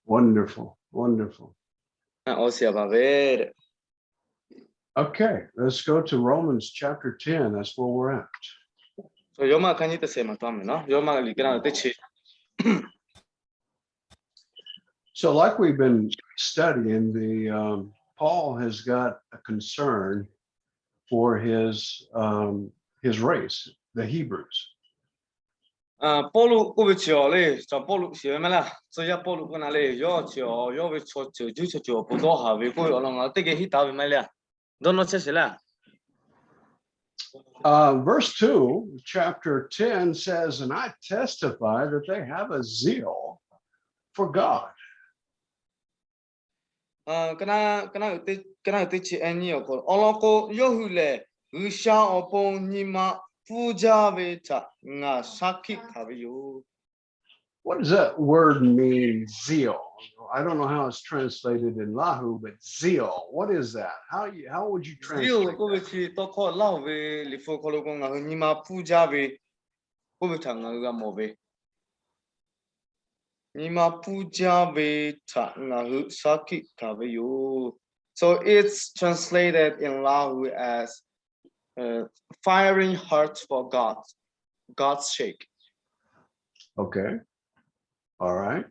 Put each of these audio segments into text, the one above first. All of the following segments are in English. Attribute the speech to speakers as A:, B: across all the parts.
A: Wonderful, wonderful. Okay, let's go to Romans chapter 10. That's where we're at. So like we've been studying, Paul has got a concern for his race, the Hebrews. Verse 2, chapter 10 says, and I testify that they have a zeal for God. What does that word mean, zeal? I don't know how it's translated in Lahu, but zeal, what is that? How would you translate that?
B: So it's translated in Lahu as firing hearts for God's sake.
A: Okay. All right.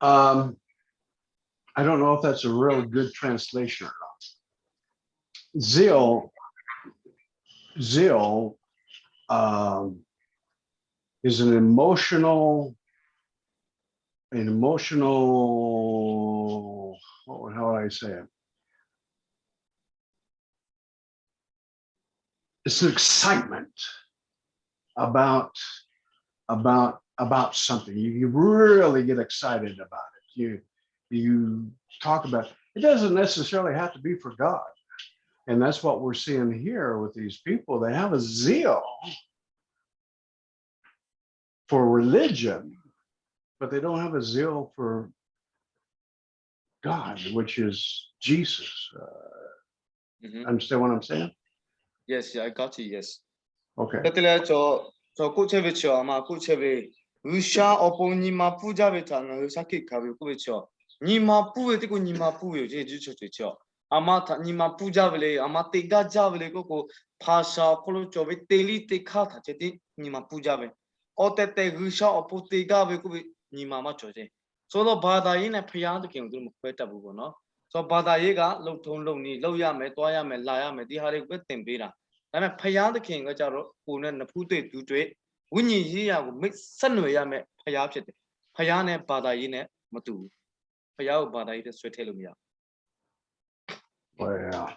A: I don't know if that's a real good translation or not. Zeal is an emotional, how would I say it? It's an excitement about something. You really get excited about it. You talk about it. It doesn't necessarily have to be for God. And that's what we're seeing here with these people. They have a zeal for religion, but they don't have a zeal for God, which is Jesus. Understand what I'm saying?
B: Yes, I got you. Yes.
A: Okay.
B: Amata nima puja vele amate gaja vele koko pasha kolo chobe teli te kata cheti nima puja ve otete gusha opote gave ko nima ma choje so lo bada yin ne phya de kin du mo khwe tat bu ko no so bada ye ga lou thong lou ni lou ya me twa ya me la ya me di ha de ko tin pe da da me phya de kin ko ja ro ko ne na phu twe du twe wunyi yi ya ko mi sat nwe ya me phya phit de phya ne bada yi ne ma tu phya ko bada yi de swet the lo mi ya.
A: Well,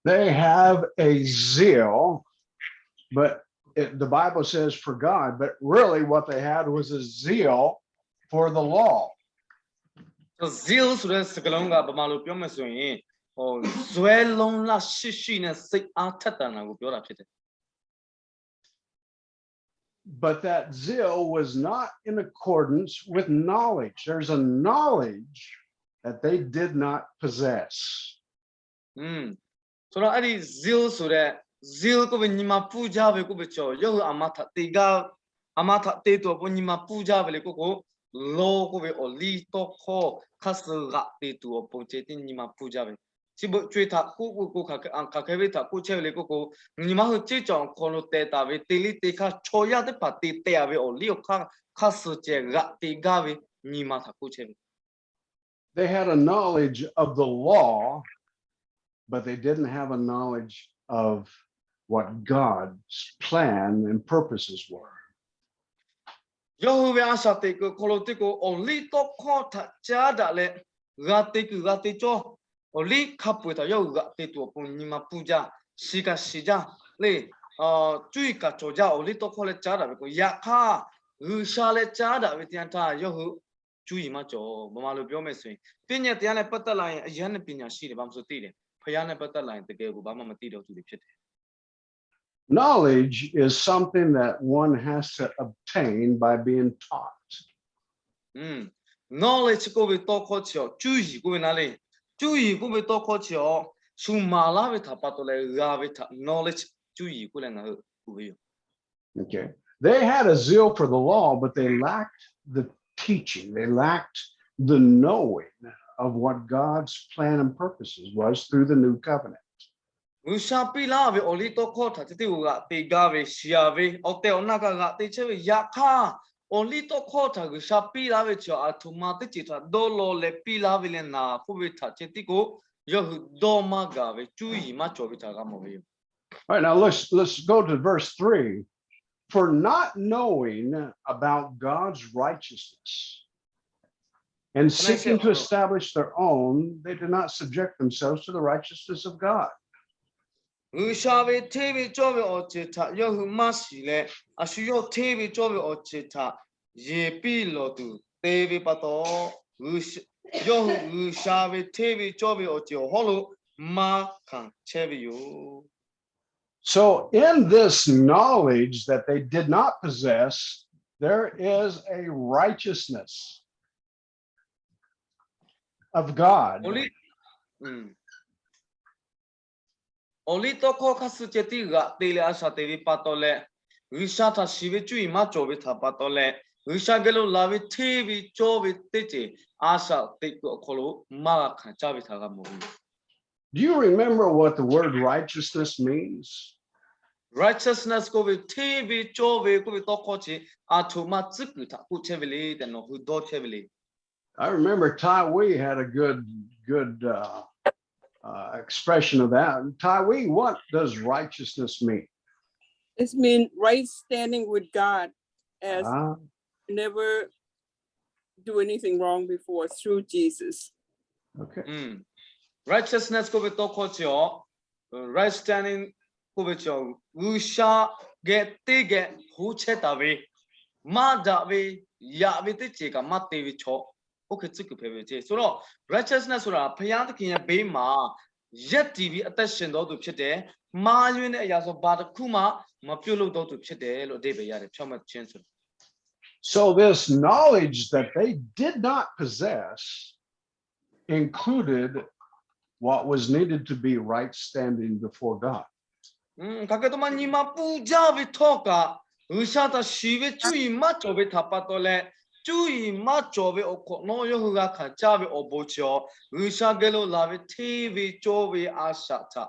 A: they have a zeal, but the Bible says for God, but really what they had was a zeal for the law.
B: So zeal ဆိုတဲ့စကားလုံးကဗမာလိုပြောမယ်ဆိုရင်ဟိုဇွဲလုံးလရှိရှိနဲ့စိတ်အားထက်သန်တာကိုပြောတာဖြစ်တယ်
A: But that zeal was not in accordance with knowledge. There's a knowledge that they did not possess.
B: ဆိုတော့အဲ့ဒီ zeal ဆိုတဲ့ zeal ကိုပဲညီမပူကြပဲကိုပဲချောရုပ်အမထတေကအမထတေတော့ဘညီမပူကြပဲလေကိုလောကိုပဲအလီတော့ခေါ်ခါစကတေတူပုံချေတင်ညီမပူကြပဲစီဘကျွေးတာကိုခါခဲပဲတာကိုချဲလေကိုညီမဟချေကြောင်ခေါ်လို့တေတာပဲတေလီတေခါချောရတဲ့ပါတေတေရပဲအလီခါစချေကတေကပဲညီမတာကိုချဲ
A: They had a knowledge of the law, but they didn't have a knowledge of what God's plan and purposes were.
B: Yahweh asate ko kolotiko only to kota chada le gate ku gate cho only kaputa yo gate to punima puja shika shija le chui ka choja only to kole chada ko yakha rusha le chada we tian ta yo chui ma cho ဗမာလိုပြောမယ်ဆိုရင်ပညာတရားနဲ့ပတ်သက်လာရင်အရန်နဲ့ပညာရှိတယ်ဘာမှမဆိုသိတယ်ဖယားနဲ့ပတ်သက်လာရင်တကယ်ကိုဘာမှမသိတော့သူတွေဖြစ်တယ်
A: Knowledge is something that one has to obtain by being taught.
B: knowledge ကိုပဲတော့ခေါ်ချောကျူးရီကိုပဲနားလေကျူးရီကိုပဲတော့ခေါ်ချောရှုမာလာပဲထားပါတော့လေရာပဲထား knowledge ကျူးရီကိုလည်းနားကိုပဲ
A: Okay. They had a zeal for the law, but they lacked the teaching. They lacked the knowing of what God's plan and purposes was through the new covenant.
B: ငူရှာပီလာပဲအော်လီတော့ခေါ်ထားတဲ့ကတေကားပဲရှီယာပဲအော်တဲအနာကတေချေပဲယာခါအော်လီတော့ခေါ်ထားငူရှာပီလာပဲချောအထူမာတေချီထားဒေါ်လောလေပီလာပဲလေနာခုပဲထားချေတိကိုယောဒေါ်မာကပဲကျူးရီမချောပဲထားကမပဲ
A: All right, now let's go to verse 3. For not knowing about God's righteousness and seeking to establish their own, they did not subject themselves to the righteousness of God.
B: ငူရှာပဲသေးပဲကြောပဲအော်ချေထားယောမရှိလေအရှူယောသေးပဲကြောပဲအော်ချေထားရေပီလို့သူသေပဲပါတော့ယောငူရှာပဲသေးပဲကြောပဲအော်ချေဟောလို့မာခံချေပဲယော
A: So in this knowledge that they did not possess, there is a righteousness of God.
B: Only to ko kasu cheti ga tele asa tevi patole risha tha shive chui ma chobe tha patole risha gelo lave thevi chobe teche asa te ko kholo ma kha chabe tha ga mo.
A: Do you remember what the word righteousness means?
B: Righteousness ko be thevi chobe ko be to ko chi athu ma tsikku tha ku chebele de no hu do chebele.
A: I remember Tai Wee had a good expression of that. Tai Wee, what does righteousness mean?
C: It means right standing with God, as never do anything wrong before through Jesus.
A: Okay.
B: Righteousness ko be to ko chi right standing ko be chi usha get te get hu che ta be ma da be ya be te che ka ma te be cho okay 这个配备这所以 righteousness ဆိုတာဘုရားသခင်ရဲ့ဘေးမှာရက်တည်ပြီးအသက်ရှင်တော်သူဖြစ်တယ်မာယွင်းတဲ့အရာဆိုဘာတစ်ခုမှမပြုတ်လို့တော်သူဖြစ်တယ်လို့အဓိပ္ပာယ်ရတယ်ဖြောင့်မတ်ခြင်းဆို
A: So this knowledge that they did not possess included what was needed to be right standing before God.
B: ခါကဲတော့မညီမပူကြပြီးထောက်ကဝိရှာတာရှိပဲကျွီမကြောပဲထပ်တော့လေကျူရီမကြောပဲအခုနော်ယောကခါကြပဲအဘောချောဝိရှာကလေးလာပဲသေးပဲကြောပဲအာရှာတာ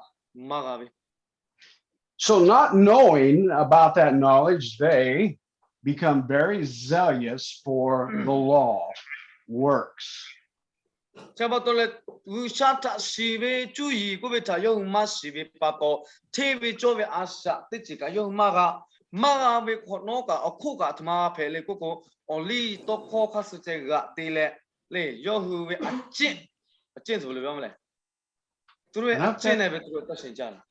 B: မကပဲ
A: So not knowing about that knowledge, they become very zealous for the law, works.
B: ချက်တော့လေဝိရှာတာရှိပဲကျူရီကိုပဲထားယောမရှိပဲပတ်တော့သေးပဲကြောပဲအာရှာတိချကယောမကပဲခုနော်ကအခုကသမားဖဲလေကို only တော့ခေါ်ခါစတဲ့ကတေးလေယောဟူပဲအကျင့်ဆိုလို့ပြောမလဲသူတို့အကျင့်နဲ့ပဲသူတို့တက်ရှင်ကြတယ်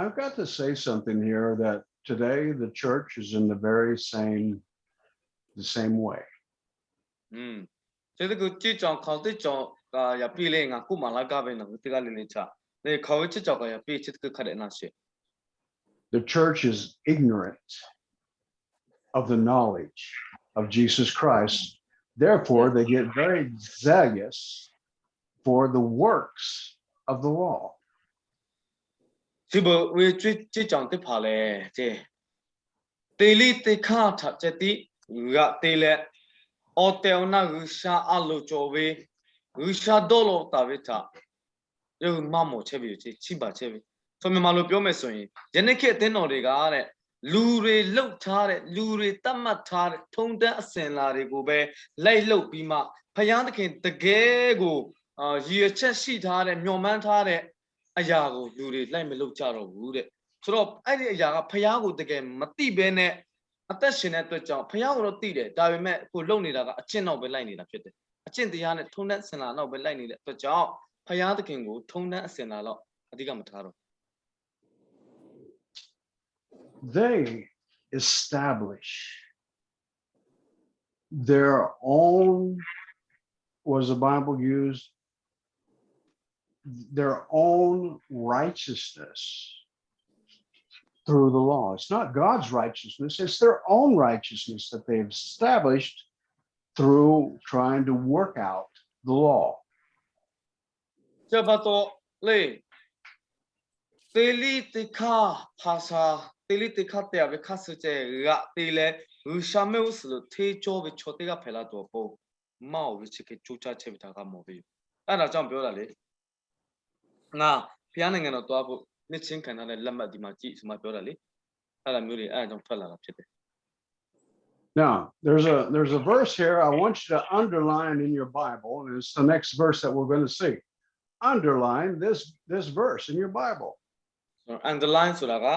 A: I've got to say something here that today the church is in the very same way.
B: 这个这种考的种也比例啊，古马拉嘎边那个这个零差，那考这种也比这个看的那些。
A: The church is ignorant of the knowledge of Jesus Christ. Therefore, they get very zealous for the works of the law.
B: 是不？为这种的跑嘞，这地里的看他这地个地嘞，奥掉那个啥阿路周围，个啥道路大围他，有马毛车边这七八车边，所以马路表面所以，人家看电脑的个嘞。 လူတွေလှုပ်ထားတဲ့လူတွေတတ်မှတ်ထားတဲ့ထုံတန်းအစင်လာတွေကိုပဲလိုက်လှုပ်ပြီးမှဖယားသခင်တကယ်ကိုရည်ချက်ရှိထားတဲ့မျှော်မှန်းထားတဲ့အရာကိုလူတွေလိုက်မလှုပ်ကြတော့ဘူးတဲ့ဆိုတော့အဲ့ဒီအရာကဖယားကိုတကယ်မသိဘဲနဲ့အသက်ရှင်တဲ့အတွက်ကြောင့်ဖယားကိုတော့သိတယ်ဒါပေမဲ့ကိုလှုပ်နေတာကအကျင့်တော့ပဲလိုက်နေတာဖြစ်တယ်အကျင့်တရားနဲ့ထုံတန်းအစင်လာတော့ပဲလိုက်နေတဲ့အတွက်ကြောင့်ဖယားသခင်ကိုထုံတန်းအစင်လာတော့အဓိကမထားတော့
A: They establish their own, was the Bible used? Their own righteousness through the law. It's not God's righteousness, it's their own righteousness that they've established through trying to work out the law.
B: 这巴多嘞，地里地卡帕萨，地里地卡地阿维卡斯这个地嘞，下面有是了，天朝维朝地个配拉多包，毛维去给主家切维他个毛维，那这样表达嘞，那偏那个呢多不，你先看他的两百地嘛几什么表达嘞，他的苗哩这样出来了，对的。
A: Now, there's a verse here I want you to underline in your Bible, and it's the next verse that we're going to see. Underline this verse in your Bible.
B: Underline ဆိုတာက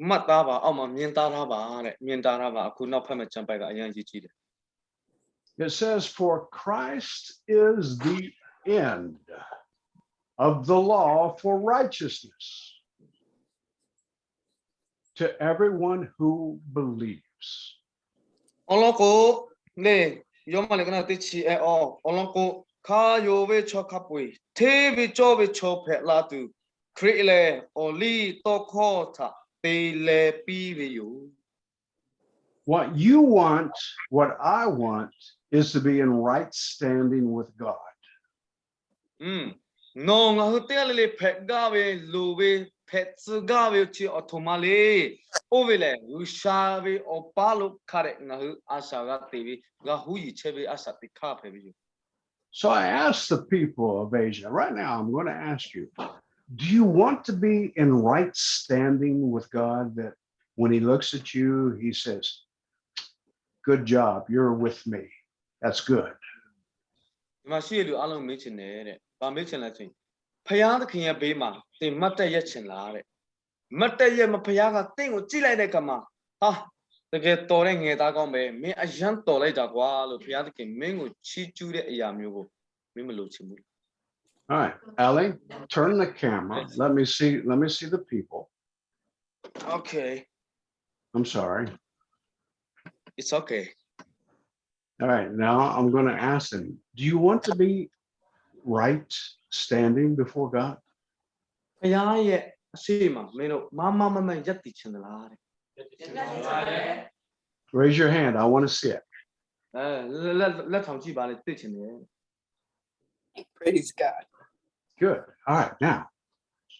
B: မှတ်သားပါအောက်မှာမြင်သားထားပါတဲ့မြင်သားထားပါအခုနောက်ဖက်မှာကျမ်းပိုက်ကအရင်ကြီးကြီးတယ်
A: It says, "For Christ is the end of the law for righteousness to everyone who believes."
B: အလောကိုလေယောမလေကနာတိချီအောအလောကိုခါယိုဝေချောခပွေသေဝေချောဝေချောဖက်လာတူခရစ်လေအောလီတောခောတာတေလေပီဝေယို
A: What you want, what I want, is to be in right standing with God.
B: နောငါဟတဲလေဖက်ကဝေလူဝေဖက်စကဝေချီအထမလေးအိုဝေလေဝရှာဝေအပါလုခရဲငါဟအာရှာကတေဝေငါဟူရီချေဝေအာရှာတိခဖဲဝေ
A: So I asked the people of Asia, right now I'm going to ask you, do you want to be in right standing with God, that when he looks at you, he says, "Good job, you're with me. That's good."
B: ဒီမှာရှိရလူအားလုံးမေးချင်တယ်တဲ့။ဗာမေးချင်လဲဆိုရင်ဖယားသခင်ရဲ့ဘေးမှာတင်မတ်တက်ရက်ချင်လားတဲ့။မတ်တက်ရက်မဖယားကတင့်ကိုကြည့်လိုက်တဲ့ကမှာဟာတကယ်တော်တဲ့ငယ်သားကောင်းပဲမင်းအယံတော်လိုက်တာကွာလို့ဖယားသခင်မင်းကိုချီးကျူးတဲ့အရာမျိုးကိုမင်းမလိုချင်ဘူး
A: All right, Ellie, turn the camera. Let me see the people.
B: ။ Okay,
A: I'm sorry.
B: it's okay.
A: All right, now I'm going to ask them, do you want to be right standing before God?
B: ဖယားရဲ့အရှိမမင်းတို့မရက်တည်ချင်သလားတဲ့
A: Raise your hand. I want to see it.
B: ။လက်ထောင်ကြည့်ပါလေသိချင်တယ်
C: Praise God.
A: Good. All right, now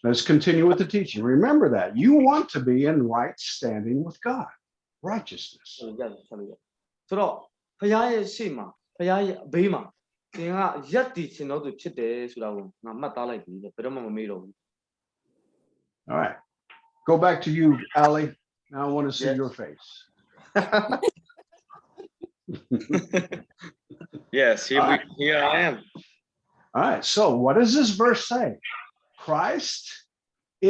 A: let's continue with the teaching. Remember that you want to be in right standing with God, righteousness.
B: ။ရတယ်ဆက်လို့ရ။ဆိုတော့ဖယားရဲ့ရှိမဖယားရဲ့ဘေးမှာသင်ကရက်တည်ချင်တော့သူဖြစ်တယ်ဆိုတာကိုငါမှတ်သားလိုက်ပြီတဲ့ဘယ်တော့မှမမေ့တော့ဘူး
A: All right, go back to you, Allie. Now I want to see
B: Yes.
A: your face.
B: Yes, here I am.
A: All right, so what does this verse say? Christ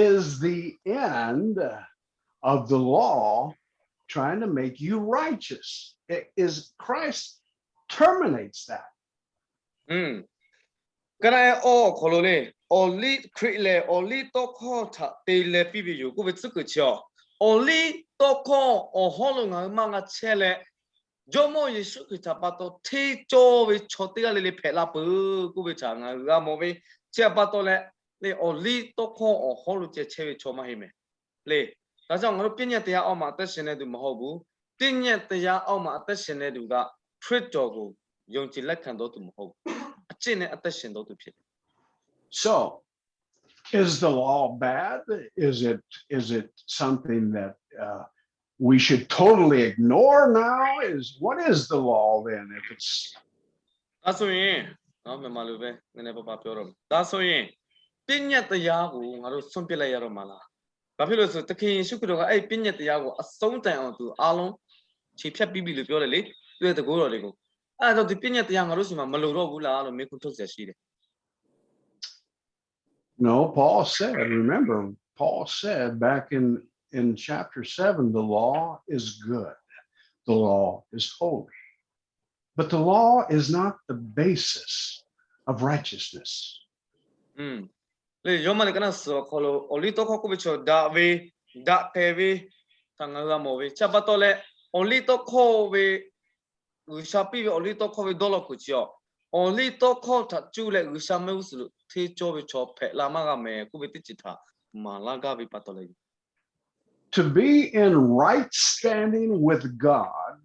A: is the end of the law trying to make you righteous. It is Christ terminates that.
B: ကရဲအော်ခလိုလေအော်လီခရစ်လေအော်လီတော့ခေါ်တာတေလေပြပြယူကိုပဲစကချောအော်လီတော့ခေါ်အော်ဟောလုံငါမငါချဲလေဂျိုမိုယေရှုခရစ်ပတ်တော့ထေချောဝေချောတေကလေးဖဲလာပူကိုပဲချာငါကမောပဲချက်ပတ်တော့လေအော်လီတော့ခေါ်အော်ဟောလုံချဲချဲဝေချောမဟိမေလေဒါကြောင့်ငါတို့ပြည့်ညက်တရားအောက်မှာအသက်ရှင်နေသူမဟုတ်ဘူးပြည့်ညက်တရားအောက်မှာအသက်ရှင်နေသူကခရစ်တော်ကိုယုံကြည်လက်ခံတော်သူမဟုတ်ဘူး
A: So, is the law bad? Is it something that we should totally ignore now? What is the law then? If it's
B: ဒါဆိုရင်နော်မြန်မာလိုပဲနည်းနည်းပါးပါးပြောတော့ဒါဆိုရင်ပညတ်တရားကိုငါတို့ဆွန့်ပစ်လိုက်ရတော့မှာလားဘာဖြစ်လို့ဆိုတခင်ယေရှုခရစ်တော်ကအဲ့ပညတ်တရားကိုအဆုံးတိုင်အောင်သူအားလုံးခြေဖြတ်ပြီးပြီလို့ပြောတယ်လေသူရဲ့တကူတော်တွေကိုအဲ့တော့ဒီပညတ်တရားငါတို့စီမှာမလိုတော့ဘူးလားလို့မေးခွန်းထုတ်ဆက်ရှိတယ်
A: No, Paul said, remember, Paul said back in chapter 7, the law is good. The law is holy. But the law is not the basis of righteousness.
B: လေယောမလေကနဆောခေါ်လို့အလီတော့ခေါ်ကိုဘချောဒါဝေဒါကေဝေတန်ငါကမောဝေချက်ပတ်တော့လေအလီတော့ခေါ်ဝေရှာပီအလီတော့ခေါ်ဝေဒေါ်လာကိုချောအလီတော့ခေါ်တာကျူလေရှာမဲဥစလို့ထေချောဝေချောဖဲလာမကမဲကိုဘတိချတာမာလာကဘီပတ်တော့လေ
A: To be in right standing with God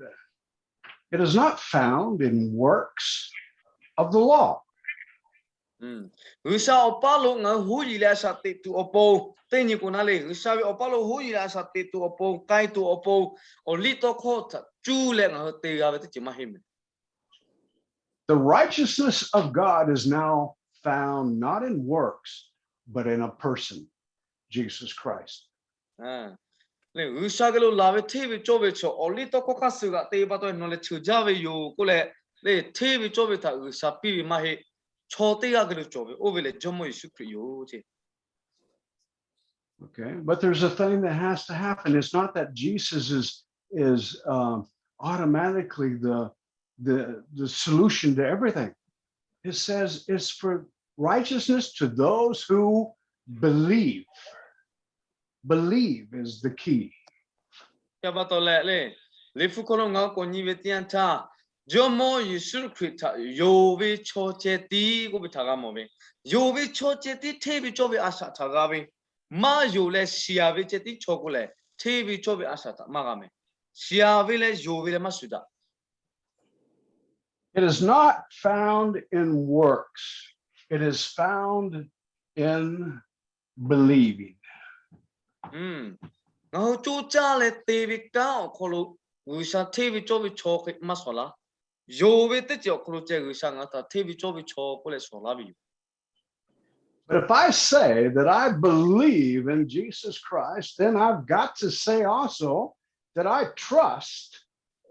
A: It is not found in works of the law.
B: 如sao opalo nga hui la sa te tu opo te ni ko na le ru sa opalo hui la sa te tu opo kai tu opo o li to kho ta chu le nga te ga te ma him.
A: The righteousness of God is now found not in works, but in a person, Jesus Christ.
B: Le ru sa ga lo la ve te bi cho be cho o li to kho ka su ga te ba to no le chu ja ve yo ko le te bi cho be ta ru sa pi ma he cho te ga ga lo cho be o ve le jo mo Yesu Christ yo che.
A: Okay, but there's a thing that has to happen. It's not that Jesus is automatically the solution to everything. It says it's for righteousness to those who believe. Believe is the key.
B: Ya ba to le fu ko lo nga ko ni ve tian ta jo mo Yesu Christ ta yo ve cho che ti ko be ta ga mo be yo ve cho che ti te bi cho be asa ta ga be ma yo le sia ve che ti cho ko le te bi cho be asa ta ma ga me sia ve le yo ve le ma su da.
A: It is not found in works. It is found in believing.
B: Ngao chu cha le te bi ka ko lo wu sa te bi cho bi cho ke ma so la yo ve te jo ko lo che wu sa nga ta te bi cho bi cho ko le so la bi.
A: But if I say that I believe in Jesus Christ, then I've got to say also that I trust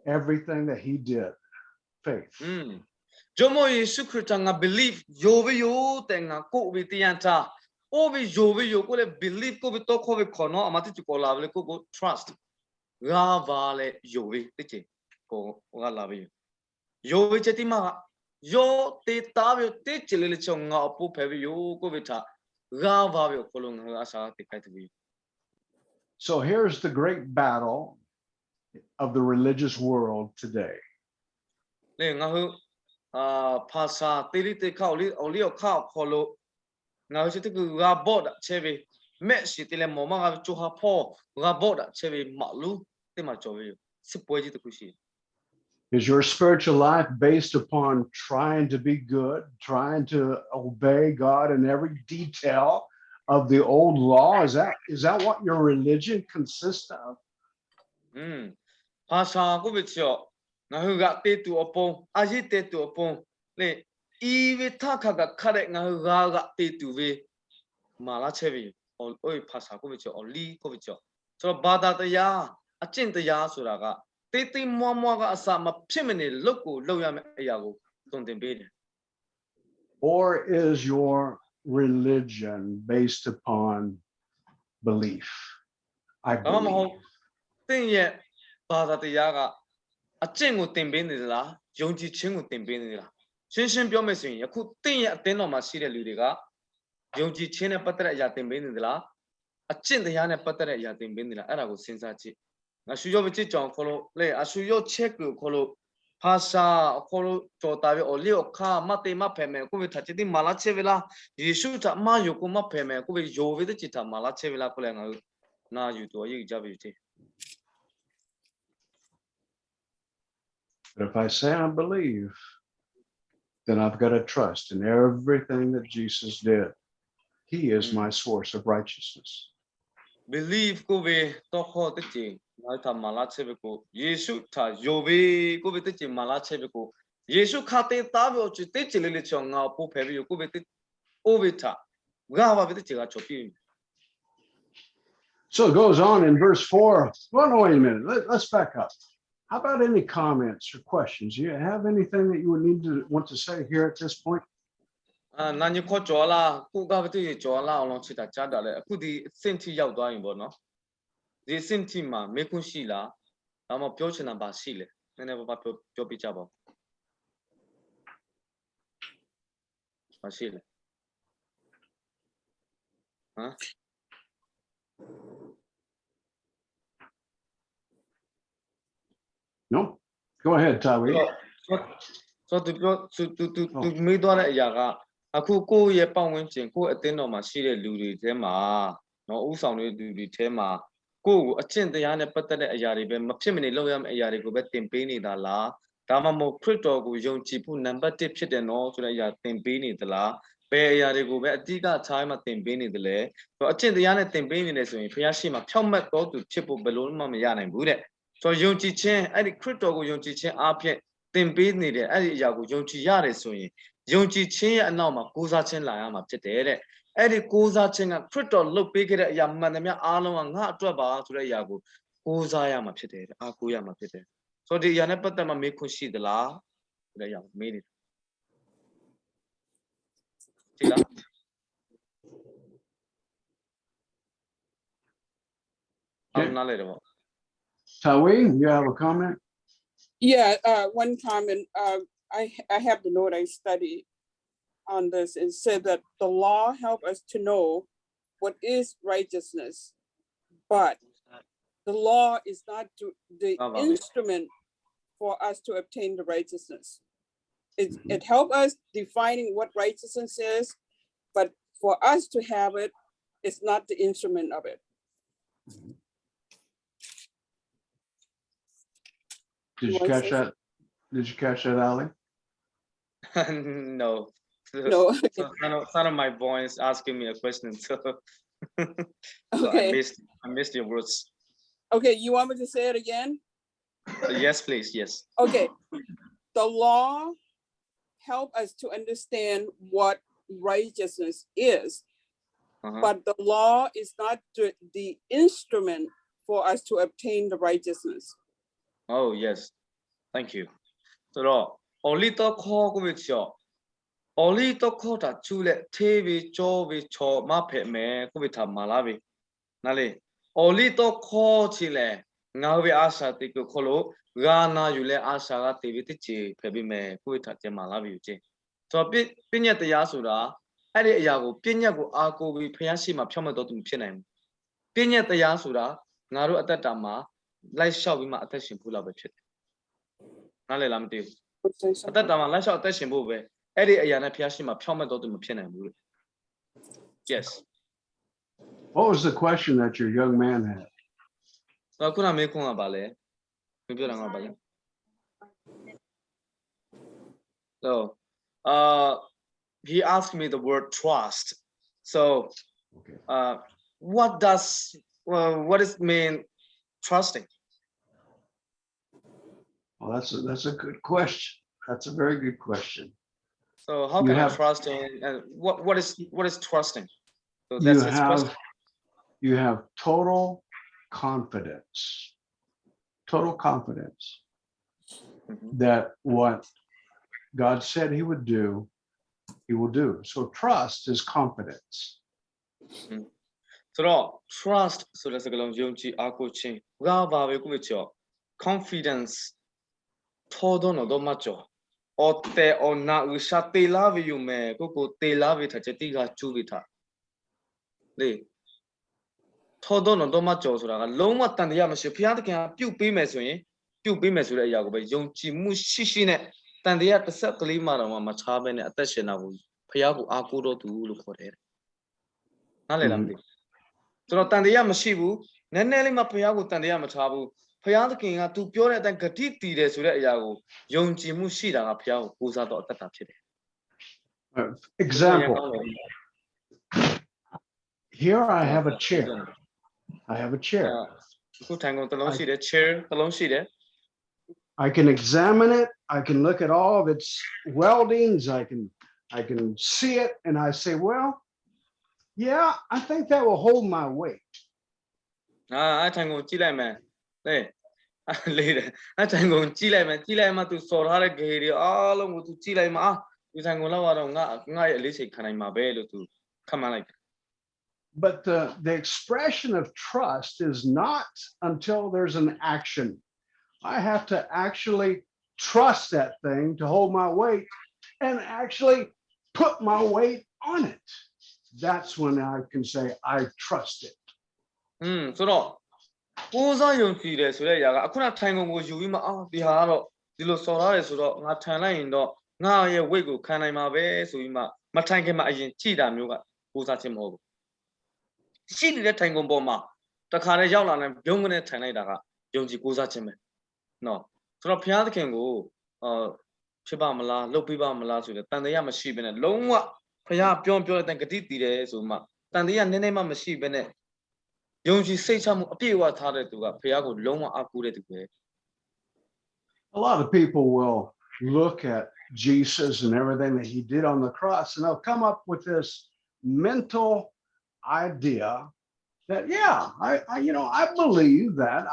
A: everything that he did. Faith.
B: Jo mo Yesu Christ nga believe yo ve yo te nga ko bi tian ta o bi yo ve yo ko le believe ko bi to ko bi ko no amati ko la le ko trust ga va le yo ve te che ko ga la bi yo ve che ti ma yo te ta bi te che le che nga pu phe bi yo ko bi ta ga va bi ko lo nga sa te kai te bi.
A: So here's the great battle of the religious world today.
B: Le nga hu pa sa te li te khao li o li o khao ko lo nga hu te ku ga bo da che bi me si te le mo ma ga chu ha pho ga bo da che bi ma lu te ma cho bi si pwe ji te ku si.
A: Is your spiritual life based upon trying to be good, trying to obey God in every detail of the old law? Is that what your religion consists of?
B: Pa sa ko bi cho nga hu ga te tu opong a ji te tu opong le I vi ta ka ga kha de nga hu ga te tu vi ma la che bi o oi pa sa ko bi cho o li ko bi cho so ba da ta ya a chin ta ya so da ga te te mo mo ga asa ma phit ma ne luk ko luk ya me a ya ko ton tin pe de.
A: Or is your religion based upon belief? I believe.
B: တင်ရဲ့ဘာသာတရားကအကျင့်ကိုသင်ပေးနေသလားယုံကြည်ခြင်းကိုသင်ပေးနေသလားရှင်းရှင်းပြောမယ်ဆိုရင်ယခုတင့်ရဲ့အသင်းတော်မှာရှိတဲ့လူတွေကယုံကြည်ခြင်းနဲ့ပတ်သက်တဲ့အရာသင်ပေးနေသလားအကျင့်တရားနဲ့ပတ်သက်တဲ့အရာသင်ပေးနေလားအဲ့ဒါကိုစဉ်းစားကြည့်ငါရှုရောပဲကြည့်ကြောင်ခေါ်လို့လေအရှုရောချက်ကိုခေါ်လို့ဘာသာခေါ်လို့ကြောတာပဲအော်လျော့ခါမတေမဖယ်မယ်ကိုပဲထားချစ်ဒီမာလာချက်ပဲလားယေရှုတာမယုကိုမဖယ်မယ်ကိုပဲယောဝေတဲ့ချစ်တာမာလာချက်ပဲလားခေါ်လဲငါနာယူတော့ရေးကြပြီတဲ့
A: But if I say I believe, then I've got to trust in everything that Jesus did. He is my source of righteousness.
B: Believe ko be to kho te chi ngai tha mala che be ko Yesu tha yo be ko be te chi mala che be ko Yesu kha te ta be o chi te chi le le chong nga po phe be ko be te o be tha ga ba be te chi ga cho pi.
A: So it goes on in verse 4. Well, no, wait a minute. Let's back up. How about any comments or questions? Do you have anything that you would want to say here at this point?
B: နာညခေါ်ကြောလာခုကပဲတိကြောလာအောင်ချစ်တာကြားတာလေအခုဒီစင်တီရောက်သွားရင်ပေါ့နော်ဒီစင်တီမှာမေခွန်းရှိလားဒါမှပြောချင်တာပါရှိလေနည်းနည်းပါပြောပြကြပါမရှိလေဟမ်
A: No? Go ahead, Tawi.
B: So to me တော့တဲ့အရာကအခုကိုယ့်ရဲ့ပတ်ဝန်းကျင်ကိုယ့်အသင်းတော်မှာရှိတဲ့လူတွေထဲမှာနော်ဥဆောင်တဲ့လူတွေထဲမှာကိုယ့်ကိုအကျင့်တရားနဲ့ပတ်သက်တဲ့အရာတွေပဲမဖြစ်မနေလုပ်ရမယ့်အရာတွေကိုပဲသင်ပေးနေတာလားဒါ ဒါမှမဟုတ်ခရစ်တော်ကိုယုံကြည်ဖို့နံပါတ်1ဖြစ်တယ်နော်ဆိုတဲ့အရာသင်ပေးနေသလားဘယ်အရာတွေကိုပဲအတိအကထားမှသင်ပေးနေတယ်လေဆိုတော့အကျင့်တရားနဲ့သင်ပေးနေတယ်ဆိုရင်ဘုရားရှိခိုးဖြောင့်မတ်တော်သူဖြစ်ဖို့ဘယ်လိုမှမရနိုင်ဘူးတဲ့ဆိုတော့ယုံကြည်ခြင်းအဲ့ဒီခရစ်တော်ကိုယုံကြည်ခြင်းအပြင်သင်ပေးနေတယ်အဲ့ဒီအရာကိုယုံကြည်ရတယ်ဆိုရင်ယုံကြည်ခြင်းရဲ့အနောက်မှာကိုးစားခြင်းလာရမှာဖြစ်တယ်တဲ့အဲ့ဒီကိုးစားခြင်းကခရစ်တော်လုပ်ပေးခဲ့တဲ့အရာမှန်သမျှအားလုံးကငါအတွက်ပါဆိုတဲ့အရာကိုကိုးစားရမှာဖြစ်တယ်အားကိုးရမှာဖြစ်တယ်ဆိုတော့ဒီအရာနဲ့ပတ်သက်မှမေးခွန်းရှိသလားဆိုတဲ့အရာကိုမေးနေတယ်ကြည့်လားအောင်နားလေတော့
A: Tawi, you have a comment?
C: Yeah, one comment. I have the note I studied on this. It said that the law help us to know what is righteousness, but the law is not the instrument for us to obtain the righteousness. It helps us defining what righteousness is, but for us to have it, it's not the instrument of it.
A: Did you catch that? Did you catch that, Ali?
B: No.
C: No.
B: So none of my boys asking me a question, so,
C: Okay.
B: I missed your words.
C: Okay, you want me to say it again?
B: Yes, please. Yes.
C: Okay. The law help us to understand what righteousness is, but the law is not the instrument for us to obtain the righteousness.
B: Oh yes, thank you. So only to call with your only to call that chule TV job cho ma pe me with malawi. Nale only to call chile now we asa take a colo gana yule asa TV chi pebi me with a malawi. So pinya the yasura at a yago pinya go ako we piashima piomadotum pinam. Pinya the yasura naru at that dama. Let's show we might attention pull up a chit. Nale lamdi. At that time, let's show attention move. Eddie Ayana Piashima, Poma Dotum Pina. Yes.
A: What was the question that your young man had?
B: So I couldn't make one ballet. Maybe I'm ballet. So he asked me the word trust. So what does mean trusting?
A: Well, that's a good question. That's a very good question.
B: So how can I trust in and what is trusting? So that's
A: you have total confidence. Total confidence that what God said he would do, he will do. So trust is confidence.
B: So trust so that's a yonchi akochin. Confidence. Todo no domacho. Ote ona usha te love you me. Koko te love it chetiga chubita. Le. Todo no domacho sura. Loma tandiya mashe pianta kya piu pi me suyin. Piu pi me sura yago be yonchi mushishi ne. Tandiya tasa kalima rama machabe ne atashena wu. Piyago akuro tu lu kore. Nale lamdi. So tandiya mashibu. Neneli ma piyago tandiya machabu. King to pure than Katiti, Yago, Young Jimushida, Piao, who's out of the
A: Example. Here I have a chair. I have a chair. I can examine it. I can look at all of its weldings. I can see it and I say, well, yeah, I think that will hold my weight.
B: I tango Chile man. Later, I tango Chile man to sort how to get it all over to Chile ma. You tango not at least can I my bed to come on like.
A: But the expression of trust is not until there's an action. I have to actually trust that thing to hold my weight and actually put my weight on it. That's when I can say I trust it.
B: So Oza yung fide sure yaga akuna tango go yuwi ma biharo dilo sora so do nga tan lai yin do nga ye weight ko kan nai ma be so yi ma ma tan kin ma ayin chi da myo ga oza chin mo bu shi ni de tango bo ma ta kha le yaw la na byong ne tan lai da ga yong ji oza chin be no so do phya thkin ko ဖြစ်ပါမလားလုပ်ပြပါမလားဆိုတော့တန်တရားမရှိဘဲနဲ့လုံးဝဖះပြောတဲ့တိုင်ဂတိတည်တယ်ဆိုမှတန်တရားနည်းနည်းမှမရှိဘဲနဲ့ယုံကြည်စိတ်ချမှုအပြည့်အဝထားတဲ့သူကဖះကိုလုံးဝအားကိုးတဲ့သူပဲ
A: A lot of people will look at Jesus and everything that he did on the cross, and they'll come up with this mental idea that, yeah, I believe that.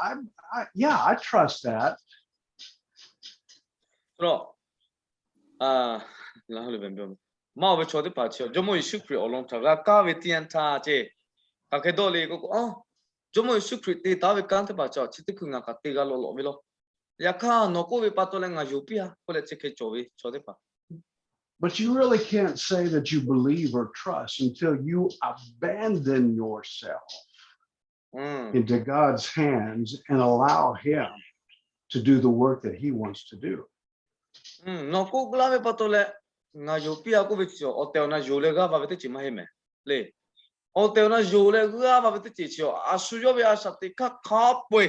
A: I trust that.
B: ဆိုတော့လာလို့ပဲပြောမယ်မောင်ပဲချော်တဲ့ပါချော်ဂျမိုရှုခရအလုံးထားကာဝေတန်ထားချေကခဲတော့လေကိုဂျမိုရှုခရတေတာဝေကန်တဲ့ပါချော်ချစ်တခုငါကတေကလောလောမီလောယခါနော်ကိုဝေပတ်တော့လည်းငါယူပြကိုလည်းချစ်ခဲချော်ဝေချော်တဲ့ပါ
A: But you really can't say that you believe or trust until you abandon yourself into God's hands and allow him to do the work that he wants to do.
B: No ko glave patole nga yo pia ko bicho o te ona yo le ga ba bete chi ma he me le o te ona yo le ga ba bete chi chio asu yo be asa te kha kha pwe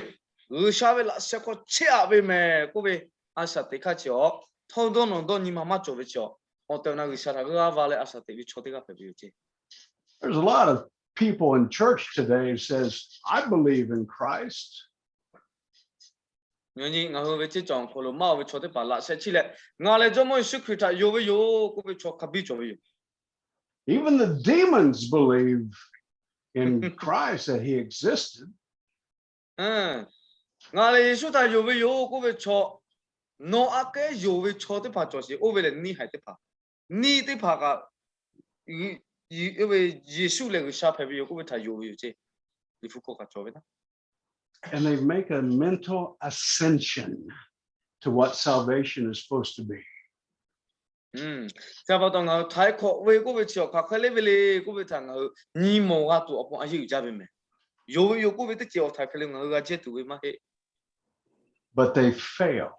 B: u sha be la se ko chi a be me ko be asa te kha chio thong don non don ni ma ma cho be chio o te ona ga sa ga ba le asa te bi cho te ga pe bi chi.
A: There's a lot of people in church today who says, I believe in Christ.
B: Nga ho be chi chong ko lo ma be cho te pa la se chi le nga le jo mo shu krita yo be yo ko be cho kha bi cho be yo.
A: Even the demons believe in Christ that he existed.
B: Nga le Yesu ta yo be yo ko be cho no ake yo be cho te pa cho si o be le ni hai te pa ni te pa ga Yesu le ga sha phe be yo ko be ta yo be yo che li fu ko ka cho be na.
A: And they make a mental ascension to what salvation is supposed to be.
B: Sa ba tong nga thai kho we ko be chio kha khale be le ko be ta nga ni mo ga tu apon a yi ja be me yo ko be te chio thai khale nga ga che tu be ma he.
A: But they fail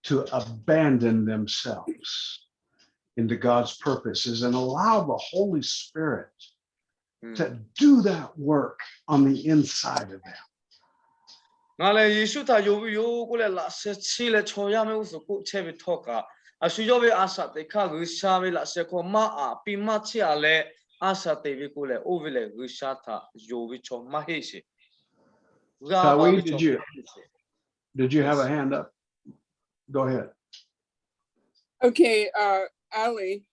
A: to abandon themselves into God's purposes and allow the Holy Spirit to do that work on the inside of them.
B: Nga le Yesu ta yo ko le la se chi le cho ya me so ko che be tho ka a su yo be asa te kha gu sha be la se ko ma a pi ma chi a le asa te be ko le o be le gu sha tha yo be cho ma he shi.
A: Did you have a hand up? Go ahead.
C: Okay, Ali,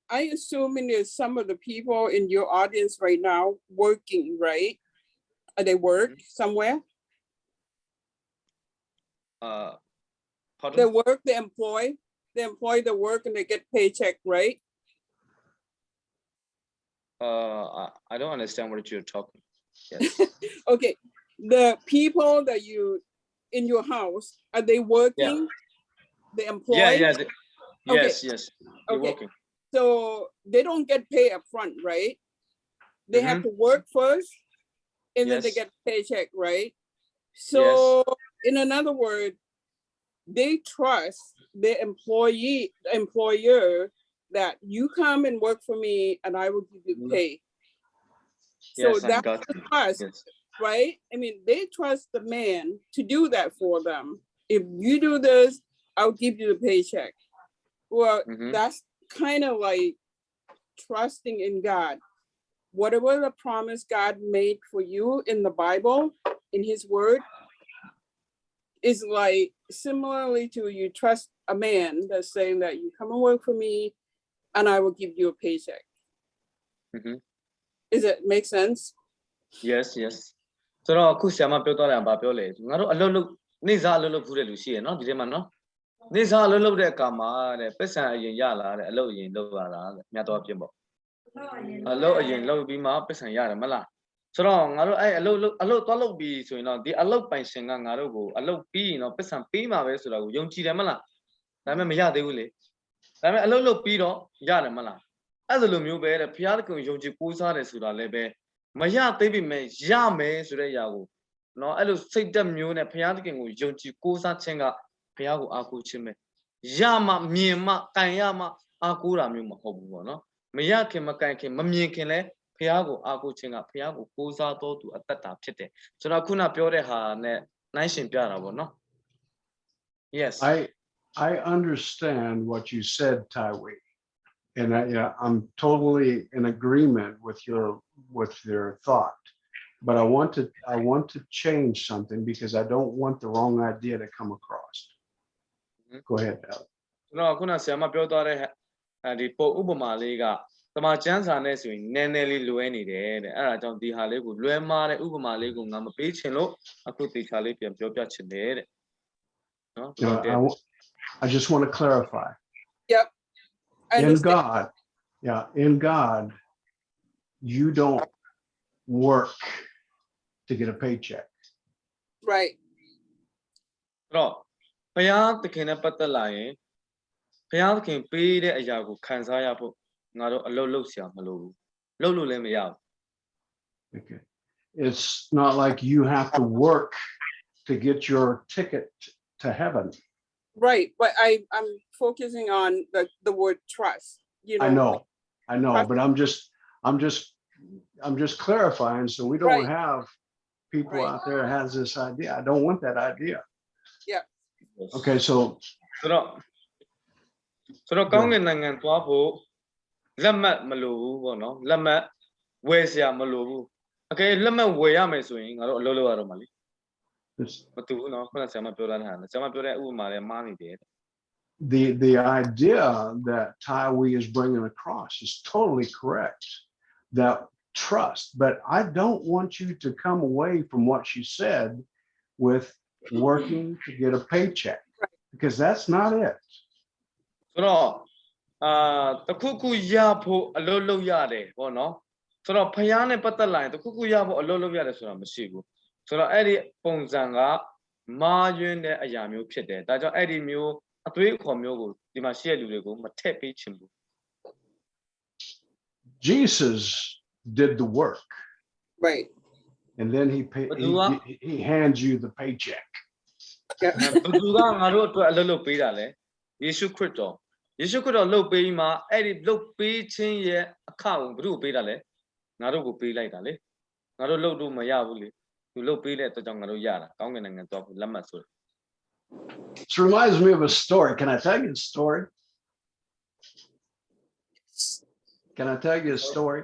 C: I assuming there's some of the people in your audience right now working, right? They work somewhere?
B: Pardon?
C: They work, they employ the work and they get paycheck, right?
B: I don't understand what you're talking. Yes.
C: Okay, the people that you in your house, are they working?
B: Yeah.
C: They employ?
B: Yeah.
C: Okay.
B: Yes. You're
C: Okay.
B: working.
C: So they don't get paid up front, right? They have to work first and then they
B: Yes.
C: get paycheck, right? So in another word, they trust their employer that you come and work for me and I will give you pay. So
B: Yes, I
C: that's
B: got
C: the
B: you.
C: trust,
B: Yes.
C: right? I mean, they trust the man to do that for them. If you do this, I'll give you the paycheck. Well, that's kind of like trusting in God. Whatever the promise God made for you in the Bible, in his word, is like similarly to you trust a man that's saying that you come and work for me and I will give you a paycheck. Does it make sense?
B: Yes. So တော့အခုဆရာမပြောတော့တယ်ဘာပြောလဲငါတို့အလုပ်လုပ်နေစားအလုပ်လုပ်ဖူးတဲ့လူရှိရနော်ဒီထဲမှာနော်နေစားအလုပ်လုပ်တဲ့အခါမှာတဲ့ပတ်စံအရင်ရလာတဲ့အလုပ်အရင်လုပ်ရတာတဲ့မြတ်တော်အပြစ်ပေါ့အလုပ်အရင်လုပ်ပြီးမှပတ်စံရတယ်မလားဆိုတော့ငါတို့အဲ့အလုပ်သွားလုပ်ပြီးဆိုရင်တော့ဒီအလုပ်ပိုင်ရှင်ကငါတို့ကိုအလုပ်ပြီးရင်တော့ပတ်စံပေးမှာပဲဆိုတာကိုယုံကြည်တယ်မလားဒါပေမဲ့မရသေးဘူးလေဒါပေမဲ့အလုပ်လုပ်ပြီးတော့ရတယ်မလားအဲ့လိုမျိုးပဲတဲ့ဘုရားသခင်ယုံကြည်ကိုးစားတယ်ဆိုတာလည်းပဲမရသေးပြီမဲ့ရမယ်ဆိုတဲ့အရာကိုနော်အဲ့လိုစိတ်သက်မျိုးနဲ့ဘုရားသခင်ကိုယုံကြည်ကိုးစားခြင်းကဘုရားကိုအားကိုးခြင်းပဲရမှမြင်မှတိုင်ရမှအားကိုးတာမျိုးမဟုတ်ဘူးပေါ့နော်မရခင်မတိုင်ခင်မမြင်ခင်လဲဘုရားကိုအားကိုးခြင်းကဘုရားကိုကိုးစားတော်သူအသက်တာဖြစ်တယ်ဆိုတော့ခုနပြောတဲ့ဟာနဲ့နှိုင်းရှင်ပြတာပေါ့နော် Yes.
A: I understand what you said, Taiwi, and I'm totally in agreement with your thought. But I want to change something because I don't want the wrong idea to come across. Go ahead, Al.
B: ကျွန်တော်ခုနဆရာမပြောသွားတဲ့ဒီပုံဥပမာလေးကတမန်ကျမ်းစာနဲ့ဆိုရင်နည်းနည်းလေးလွဲနေတယ်တဲ့အဲ့ဒါကြောင့်ဒီဟာလေးကိုလွဲမှားတဲ့ဥပမာလေးကိုငါမပေးချင်လို့အခုတေချာလေးပြန်ပြောပြချင်တယ်တဲ့နော်
A: I just want to clarify.
C: Yep. I
A: In
C: understand.
A: God, in God, you don't work to get a paycheck.
C: Right.
B: အဲ့တော့ဘုရားသခင်နဲ့ပတ်သက်လာရင်ဘုရားသခင်ပေးတဲ့အရာကိုခံစားရဖို့ငါတို့အလုပ်လုပ်ဆရာမလိုဘူးလုပ်လို့လည်းမရဘူး
A: Okay. It's not like you have to work to get your ticket to heaven.
C: Right. But I'm focusing on the word trust. You know.
A: I know, but I'm just clarifying so we don't
C: Right.
A: have people
C: Right.
A: out there has this idea. I don't want that idea.
C: Yeah.
A: Okay, so
B: ဆိုတော့ကောင်းကင်နိုင်ငံသွားဖို့လက်မှတ်မလိုဘူးပေါ့နော်လက်မှတ်ဝယ်ဆရာမလိုဘူးအကယ်လက်မှတ်ဝယ်ရမယ်ဆိုရင်ငါတို့အလုပ်လုပ်ရတော့မှာလေ
A: it's,
B: မတူဘူးနော်ခုနဆရာမပြောတာနဲ့ဆရာမပြောတဲ့ဥပမာလည်းမှားနေတယ်
A: the idea that Taiwi is bringing across is totally correct. That trust, but I don't want you to come away from what she said with working to get a paycheck because that's not it.
B: ဆိုတော့တခုခုရဖို့အလုပ်လုပ်ရတယ်ပေါ့နော်ဆိုတော့ဖျားနဲ့ပတ်သက်လာရင်တခုခုရဖို့အလုပ်လုပ်ရတယ်ဆိုတာမရှိဘူးဆိုတော့အဲ့ဒီပုံစံကမာယွင်းတဲ့အရာမျိုးဖြစ်တယ်ဒါကြောင့်အဲ့ဒီမျိုးအသွေးအခေါ်မျိုးကိုဒီမှာရှိတဲ့လူတွေကိုမထည့်ပေးချင်ဘူး
A: Jesus did the work.
C: Right.
A: And then he hands you the paycheck.
B: ဘယ်သူကငါတို့အတွက်အလုပ်လုပ်ပေးတာလဲယေရှုခရစ်တော်လုပ်ပေးမှာအဲ့ဒီလုပ်ပေးခြင်းရဲ့အခကိုဘယ်သူပေးတာလဲငါတို့ကိုပေးလိုက်တာလေငါတို့လုပ်လို့မရဘူးလေသူလုပ်ပေးတဲ့အတွက်ကြောင့်ငါတို့ရတာကောင်းကင်နိုင်ငံသွားဖို့လက်မှတ်ဆိုတယ်
A: This reminds me of a story. Can I tell you a story? Can I tell you a story?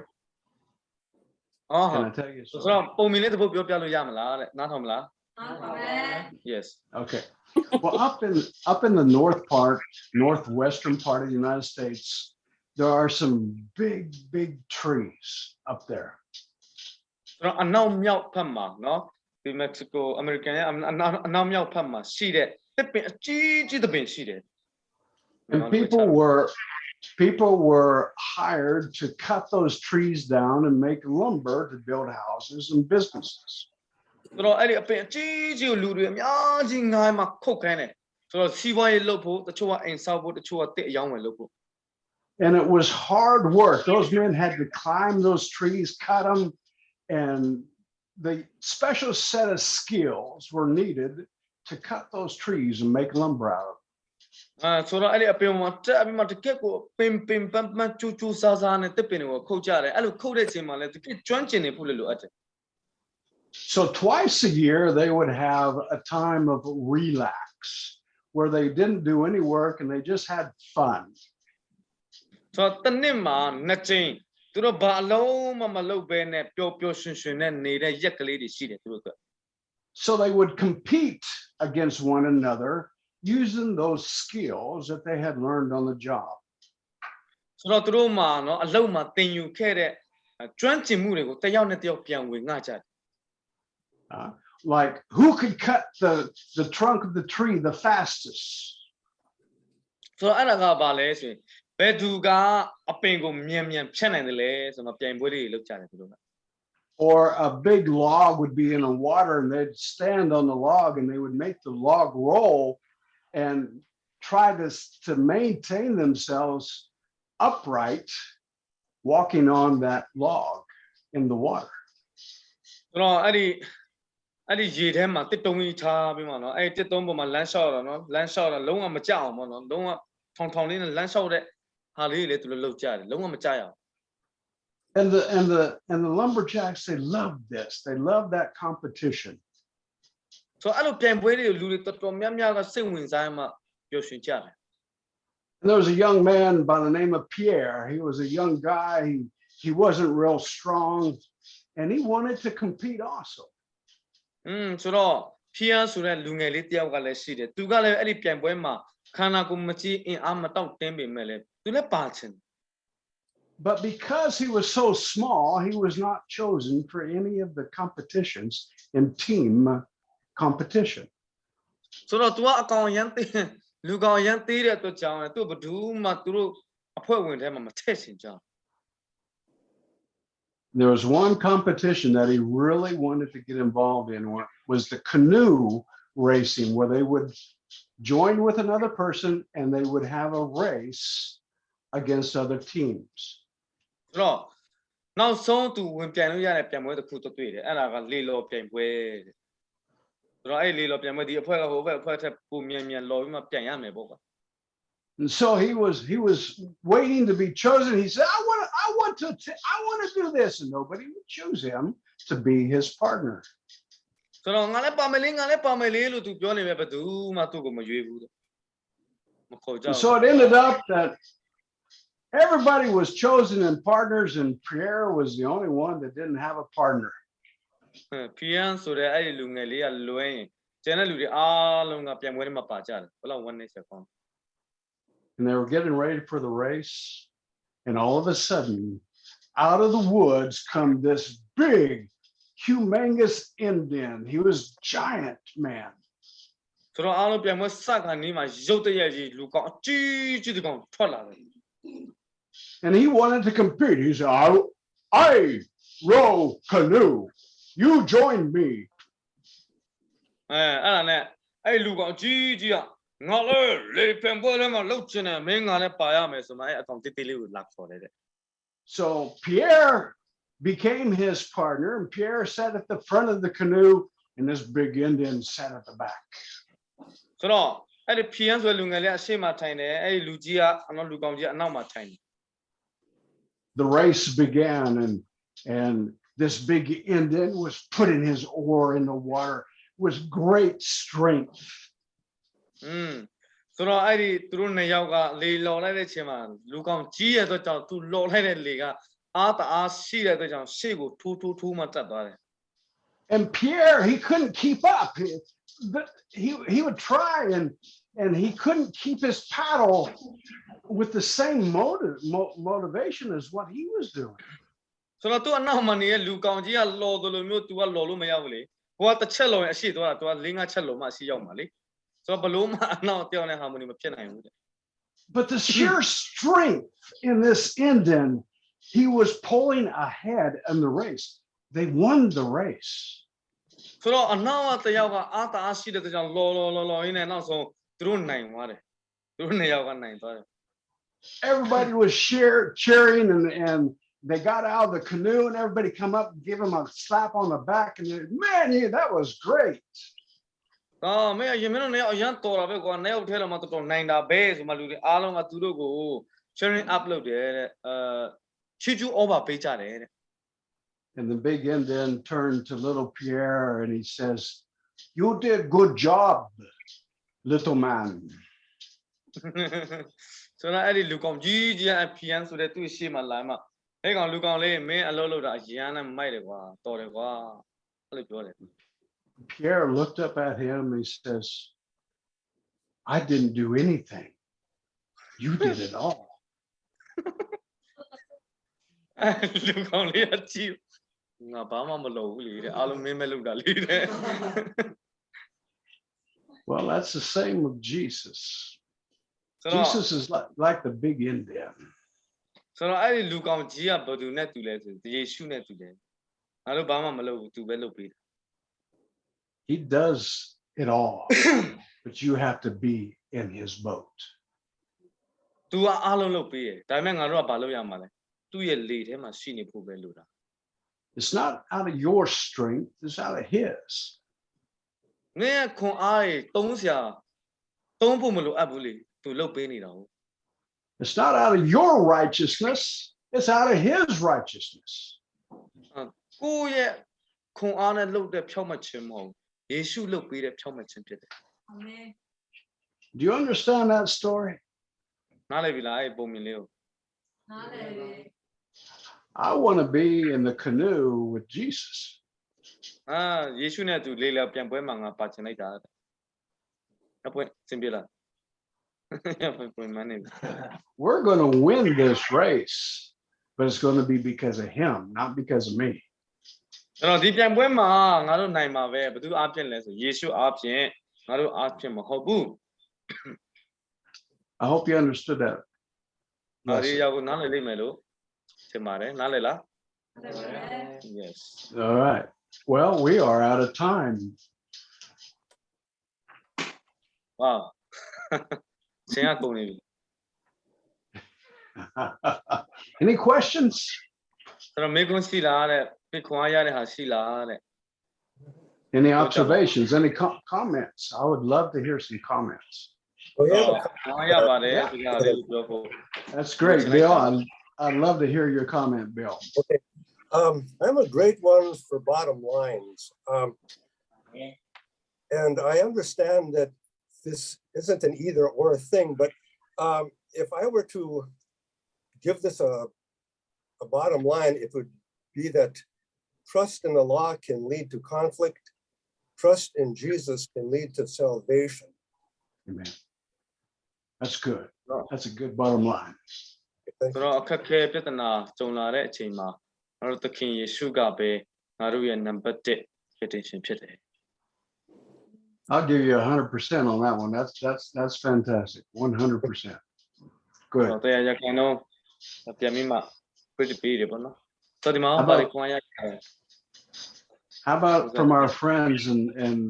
B: အော်
A: Can I tell you a
B: ဆို
A: story?
B: တော့ပုံမြင်လေးတစ်ပုဒ်ပြောပြလို့ရမလားတဲ့နားထောင်မလား Yes.
A: Okay. Well, up in the northwestern part of the United States, there are some big trees up there.
B: ဆိုတော့အနောက်မြောက်ဖက်မှာเนาะဒီ Mexico American ရဲ့အနောက်မြောက်ဖက်မှာရှိတဲ့တစ်ပင်အကြီးကြီးတစ်ပင်ရှိတယ်
A: And people were hired to cut those trees down and make lumber to build houses and businesses.
B: ဆိုတော့အဲ့ဒီအပင်အကြီးကြီးကိုလူတွေအများကြီးငိုင်းမှာခုတ်ခိုင်းတယ်ဆိုတော့စီးပွားရေးလုပ်ဖို့တချို့ကအိမ်ဆောက်ဖို့တချို့ကတစ်အယောင်းဝယ်လုပ်ဖို့
A: And it was hard work. Those men had to climb those trees, cut them, and the special set of skills were needed to cut those trees and make lumber out of them.
B: ဆိုတော့အဲ့ဒီအပင်မှာတက်ပြီးမှတကက်ကိုပင်ပန်းကျူစားစားနဲ့တစ်ပင်တွေကိုခုတ်ကြတယ်အဲ့လိုခုတ်တဲ့အချိန်မှာလည်းတကက်ကျွမ်းကျင်နေဖို့လည်းလိုအပ်တယ်
A: So twice a year, they would have a time of relax where they didn't do any work and they just had fun.
B: ဆိုတော့တစ်နှစ်မှာနှစ်ကြိမ်သူတို့ဘာအလုံးမလုပ်ဘဲနဲ့ပျော်ရွှင်နဲ့နေတဲ့ရက်ကလေးတွေရှိတယ်သူတို့က
A: So they would compete against one another using those skills that they had learned on the job.
B: ဆိုတော့သူတို့မှာနော်အလုံးမှာသင်ယူခဲ့တဲ့ကျွမ်းကျင်မှုတွေကိုတစ်ယောက်နဲ့တစ်ယောက်ပြန်ဝေငှကြတယ်
A: Like who could cut the trunk of the tree the fastest?
B: ဆိုတော့အဲ့ဒါကဘာလဲဆိုရင်ဘယ်သူကအပင်ကိုမြန်ဖြတ်နိုင်တယ်လဲဆိုတော့ပြိုင်ပွဲတွေလုပ်ကြတယ်သူတို့က
A: Or a big log would be in the water and they'd stand on the log and they would make the log roll and try to maintain themselves upright walking on that log in the water.
B: ဆိုတော့အဲ့ဒီရေထဲမှာတစ်တုံးကြီးထားပြီးမှနော်အဲ့တစ်တုံးပေါ်မှာလမ်းလျှောက်တာနော်လမ်းလျှောက်တာလုံးဝမကြအောင်ပေါ့နော်လုံးဝထောင်လေးနဲ့လမ်းလျှောက်တဲ့ဟာလေးတွေလည်းသူတို့လုပ်ကြတယ်လုံးဝမကြရအောင်
A: And the lumberjacks, they loved this. They loved that competition.
B: ဆိုအဲ့လိုပြိုင်ပွဲတွေကိုလူတွေတော်တော်များများကစိတ်ဝင်စားမှပျော်ရွှင်ကြတယ်
A: And there was a young man by the name of Pierre. He was a young guy. He wasn't real strong, and he wanted to compete also.
B: ဆိုတော့ဖီးယားဆိုတဲ့လူငယ်လေးတယောက်ကလည်းရှိတယ်သူကလည်းအဲ့ဒီပြိုင်ပွဲမှာခန္ဓာကိုယ်မကြီးအင်အားမတောင့်တင်းပေမဲ့လည်းသူလည်းပါချင်
A: But because he was so small, he was not chosen for any of the competitions in team competition.
B: ဆိုတော့ तू ကအကောင်ရန်သေးလူကောင်ရန်သေးတဲ့အတွက်ကြောင့်သူဘယ်သူမှသူတို့အဖွဲ့ဝင်ထဲမှာမထည့်ချင်ကြ
A: There was one competition that he really wanted to get involved in, was the canoe racing, where they would join with another person and they would have a race against other teams.
B: ဆိုတော့နောက်ဆုံးသူဝင်ပြိုင်လို့ရတဲ့ပြိုင်ပွဲတစ်ခုတွေ့တယ်အဲ့ဒါကလေလော်ပြိုင်ပွဲဆိုတော့အဲ့လေလော်ပြိုင်ပွဲဒီအဖွဲ့ကဟိုဘက်အဖွဲ့ထက်ပုံမြန်လော်ပြီးမှပြိုင်ရမယ်ပေါ့ကွာ
A: And so he was waiting to be chosen. He said, I want to do this, and nobody would choose him to be his partner.
B: ဆိုတော့ငါလည်းပါမယ်လေလို့သူပြောနေပဲဘယ်သူမှသူ့ကိုမရွေးဘူးမခေါ်ကြဘူး
A: So it ended up that everybody was chosen in partners, and Pierre was the only one that didn't have a partner.
B: ဖီးယားဆိုတဲ့အဲ့ဒီလူငယ်လေးကလွဲရင်ကျန်တဲ့လူတွေအားလုံးကပြိုင်ပွဲထဲမှာပါကြတယ်ဘယ်လောက်ဝမ်းနေချက်ကောင်း
A: And they were getting ready for the race, and all of a sudden, out of the woods come this big, humongous Indian. He was giant man.
B: ဆိုတော့အားလုံးပြိုင်ပွဲစကနေမှရုတ်တရက်ကြီးလူကောင်အကြီးတကောင်ထွက်လာတယ်
A: And he wanted to compete. He said, I row canoe. You join me.
B: အဲ့ဒါနဲ့အဲ့လူကောင်ကြီးကငါလည်းလေပြိုင်ပွဲထဲမှာလှုပ်ချင်တယ်မင်းငါလည်းပါရမယ်ဆိုမှအဲ့အကောင်တိတိလေးကိုလာခေါ်တယ်တဲ့
A: So Pierre became his partner, and Pierre sat at the front of the canoe, and this big Indian sat at the back.
B: ဆိုတော့အဲ့ဒီဖီးယားဆိုတဲ့လူငယ်လေးအရှိမထိုင်တယ်အဲ့ဒီလူကြီးကအနောက်လူကောင်ကြီးအနောက်မှာထိုင်တယ်
A: The race began, and this big Indian was putting his oar in the water with great strength.
B: ဆိုတော့အဲ့ဒီသူတို့နှစ်ယောက်ကလေလော်လိုက်တဲ့အချိန်မှာလူကောင်ကြီးရဲ့အတွက်ကြောင့်သူလော်လိုက်တဲ့လေကအားတအားရှိတဲ့အတွက်ကြောင့်ရှေ့ကိုထိုးမှတက်သွားတယ်
A: And Pierre, he couldn't keep up. He would try, and he couldn't keep his paddle with the same motivation as what he was doing.
B: ဆိုတော့သူအနောက်မှာနေတဲ့လူကောင်ကြီးကလော်တယ်လို့မျိုးသူကလော်လို့မရဘူးလေဟိုကတစ်ချက်လော်ရင်အရှိသွားတာသူက၄-၅ချက်လော်မှအရှိရောက်မှာလေဆိုတော့ဘလို့မှအနောက်ပြောင်းတဲ့ harmony မဖြစ်နိုင်ဘူးတဲ့
A: But the sheer strength in this Indian, he was pulling ahead in the race. They won the race.
B: ဆိုတော့အနောက်ကတယောက်ကအားတအားရှိတဲ့ကြောင့်လော်ရင်းနဲ့နောက်ဆုံးသူတို့နိုင်သွားတယ်သူတို့နှစ်ယောက်ကနိုင်သွားတယ်
A: Everybody was cheering, and they got out of the canoe, and everybody come up and give him a slap on the back, and they, man, that was great.
B: မင်းရင်မင်းတို့နှစ်ယောက်အရန်တော်တာပဲကွာနှစ်ယောက်ထဲတော့မှတော်နိုင်တာပဲဆိုမှလူတွေအားလုံးကသူတို့ကို sharing up လုပ်တယ်တဲ့ချီကျူ over ပေးကြတယ်တဲ့
A: And the big Indian turned to little Pierre, and he says, "You did good job, little man."
B: ဆိုတော့အဲ့ဒီလူကောင်ကြီးအဖီယန်ဆိုတဲ့သူ့ရှေ့မှာလာမှအဲ့ကောင်လူကောင်လေးမင်းအလုပ်လုပ်တာအရန်နဲ့မိုက်တယ်ကွာတော်တယ်ကွာအဲ့လိုပြောတယ်
A: Pierre looked up at him and he says, "I didn't do anything. You did it all."
B: လူကောင်လေးအကြည့်ငါဘာမှမလုပ်ဘူးလေတဲ့အားလုံးမင်းပဲလုပ်တာလေတဲ့
A: Well, that's the same with Jesus. Jesus is like the big Indian.
B: ဆိုတော့အဲ့ဒီလူကောင်ကြီးကဘယ်သူနဲ့တူလဲဆိုယေရှုနဲ့တူတယ်ငါတို့ဘာမှမလုပ်ဘူးသူပဲလုပ်ပေးတယ်
A: He does it all, but you have to be in his boat.
B: သူကအားလုံးလုပ်ပေးတယ်ဒါပေမဲ့ငါတို့ကဘာလုပ်ရမှာလဲသူ့ရဲ့လေထဲမှာရှိနေဖို့ပဲလိုတာ
A: It's not out of your strength, it's out of his.
B: မင်းခွန်အားကြီးသုံးဖို့မလိုအပ်ဘူးလေသူလုပ်ပေးနေတာဟုတ်
A: It's not out of your righteousness, it's out of his righteousness.
B: ကိုယ့်ရဲ့ခွန်အားနဲ့လုပ်တဲ့ဖြောက်မှတ်ခြင်းမဟုတ် ယေရှုလုပ်ပေးတဲ့ဖြောင့်မတ်ခြင်းဖြစ်တယ်
D: Amen.
A: Do you understand that story?
B: နားလည်ပြီလားအဲ့ပုံမြင်လေးကို
D: Hallelujah.
A: I want to be in the canoe with Jesus.
B: ယေရှုနဲ့သူလေးလပြန်ပွဲမှာငါပါချင်လိုက်တာအပွင့်စင်ပြလားပွင့်မနေ
A: We're going to win this race, but it's going to be because of him, not because of me.
B: ကျွန်တော်ဒီပြန်ပွဲမှာငါတို့နိုင်မှာပဲဘယ်သူအားဖြင့်လဲဆိုယေရှုအားဖြင့်ငါတို့အားဖြင့်မဟုတ်ဘူး
A: I hope you understood that.
B: ဒါလေး
A: lesson.
B: ရောက်ကိုနားလည်လိမ့်မယ်လို့ထင်ပါတယ်နားလည်လား
D: Hallelujah.
B: Yes
A: All right. Well, we are out of time.
B: Wow ဆင်ရကုန်နေပြီ
A: Any questions?
B: ကျွန်တော်မေးခွန်းရှိလားတဲ့ပြခွန်အားရတဲ့ဟာရှိလားတဲ့
A: Any observations? Any comments? I would love to hear some comments.
E: Oh, yeah.
B: ခွန်အားရပါတယ်ဒီကလေးကိုပြောဖို့
A: That's great, Bill. I'd love to hear your comment, Bill.
E: Okay. I'm a great one for bottom lines. And I understand that this isn't an either or thing, but if I were to give this a bottom line, it would be that trust in the law can lead to conflict. Trust in Jesus can lead to salvation.
A: Amen. That's good. That's a good bottom line.
E: Thank
B: ဆို
E: you.
B: တော့အခက်ခဲပြဿနာကြုံလာတဲ့အချိန်မှာငါတို့သခင်ယေရှုကပဲငါတို့ရဲ့နံပါတ်1ဖြစ်တင်ရှင်ဖြစ်တယ်
A: I'll give you 100% on that one. That's fantastic. 100%. Good.
B: တရားရခိုင်တော့ပြန်ပြီးမှပြည့်ပေးတယ်ပေါ့နော်ဆိုဒီမှာ
A: How
B: ဘာ
A: about-
B: တွေခွန်အားရတယ်
A: How about from our friends and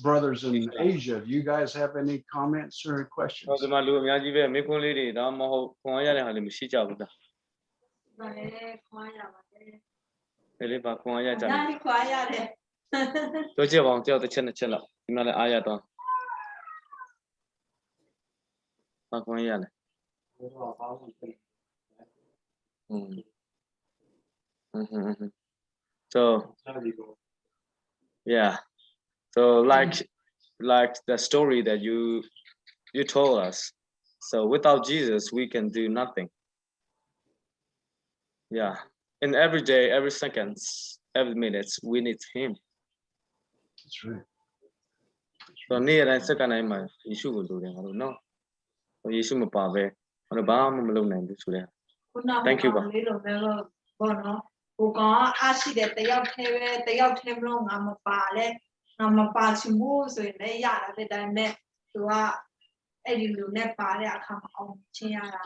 A: brothers in Asia? Do you guys have any comments or
B: ဆို
A: questions?
B: ဒီမှာလူအများကြီးပဲမေခွန်းလေးတွေဒါမှမဟုတ်ခွန်အားရတဲ့ဟာလေးမရှိကြဘူးလား
D: Hallelujah. Choir ပါတယ်
B: ဒီလေးပါခွန်အားရကြတယ်
D: ။ညာခွာရတယ်
B: ပြောကြပါအောင်ကြောက်တစ်ချက်နှစ်ချက်လောက်ဒီမှာလည်းအားရတော့ဘာခွန်အားရလဲSo yeah so like the story that you told us so without Jesus we can do nothing yeah in every day every seconds every minutes we need him
A: That's right.
B: so နေ့ရက်တိုင်းစက္ကန့်တိုင်းမှာယေရှုကိုလိုတယ်ငါတို့နော်ယေရှုမပါပဲငါတို့ဘာမှမလုပ်နိုင်ဘူးဆိုတဲ့
D: ။ခုနက
B: Thank you ပါ
D: လေးလိုပဲပေါ့နော်။ကိုကောင်ကအားရှိတယ်တယောက်ထဲပဲတယောက်ထဲမလို့ငါမပါလဲငါမပါချင်ဘူးဆိုရင်လည်းရတာတဲ့ဒါပေမဲ့သူကအဲ့ဒီလူနဲ့ပါတဲ့အခါမှာအောင်ချင်းရတာ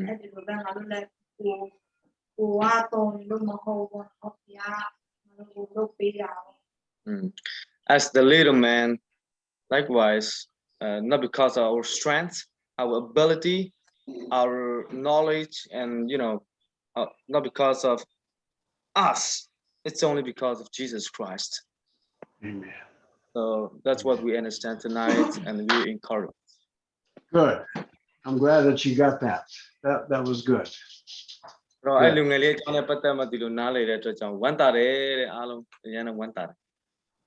D: အဲ့ဒီလိုပဲငါတို့လည်းကိုကတော့လို့မဟုတ်ဘူး။ဟုတ်ပြားငါတို့လုပ်ပေးရအောင်
B: as the little man likewise not because of our strength our ability our knowledge and not because of us it's only because of Jesus Christ
A: Amen.
B: so that's what we understand tonight and we encourage
A: Good. I'm glad that you got that. That was good.
B: တော့အဲ့လူငယ်လေးအကြောင်းနဲ့ပတ်သက်မှဒီလိုနားလည်တဲ့အတွက်ကြောင့်ဝမ်းသာတယ်တဲ့အားလုံးအရင်ကဝမ်းသာတယ်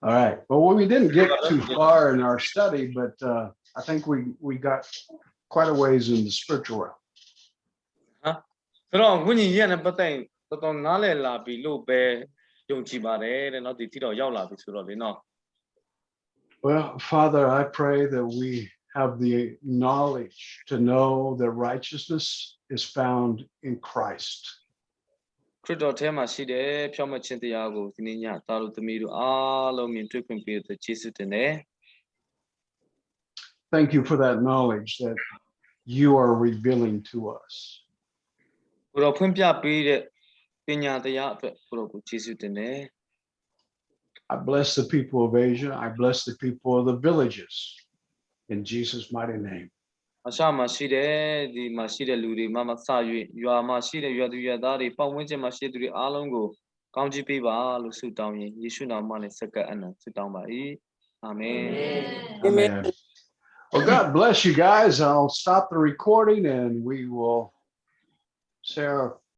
A: All right. Well, we didn't get too far in our study, but I think we got quite a ways in the spiritual realm.
B: ဆိုတော့ဝိညာဉ်ရေးနဲ့ပတ်သက်တော်တော်နားလည်လာပြီလို့ပဲယုံကြည်ပါတယ်တဲ့เนาะဒီတိတော့ရောက်လာပြီဆိုတော့လေเนาะ
A: Well, Father, I pray that we have the knowledge to know that righteousness is found in Christ.
B: ခရစ်တော်ထဲမှာရှိတဲ့ဖြောင့်မတ်ခြင်းတရားကိုဒီနေ့ညသားလို့သမီးတို့အားလုံးမြင်တွေ့ခွင့်ပေးတဲ့ယေရှုတင်တယ်
A: Thank you for that knowledge that you are revealing to us.
B: ကိုတော်ဖွင့်ပြပေးတဲ့ပညာတရားအတွက်ကိုတော်ကိုယေရှုတင်တယ်
A: I bless the people of Asia. I bless the people of the villages in Jesus' mighty name.
B: အရှာမှာရှိတဲ့ဒီမှာရှိတဲ့လူတွေမှမစ၍ရွာမှာရှိတဲ့ရွာသူရွာသားတွေပတ်ဝန်းကျင်မှာရှိတဲ့သူတွေအားလုံးကိုကောင်းချီးပေးပါလို့ဆုတောင်းရင်ယေရှုနာမနဲ့စက္ကပ်အနံဆုတောင်းပါ၏အာမင်
A: Amen. Well, God bless you guys. I'll stop the recording and we will say our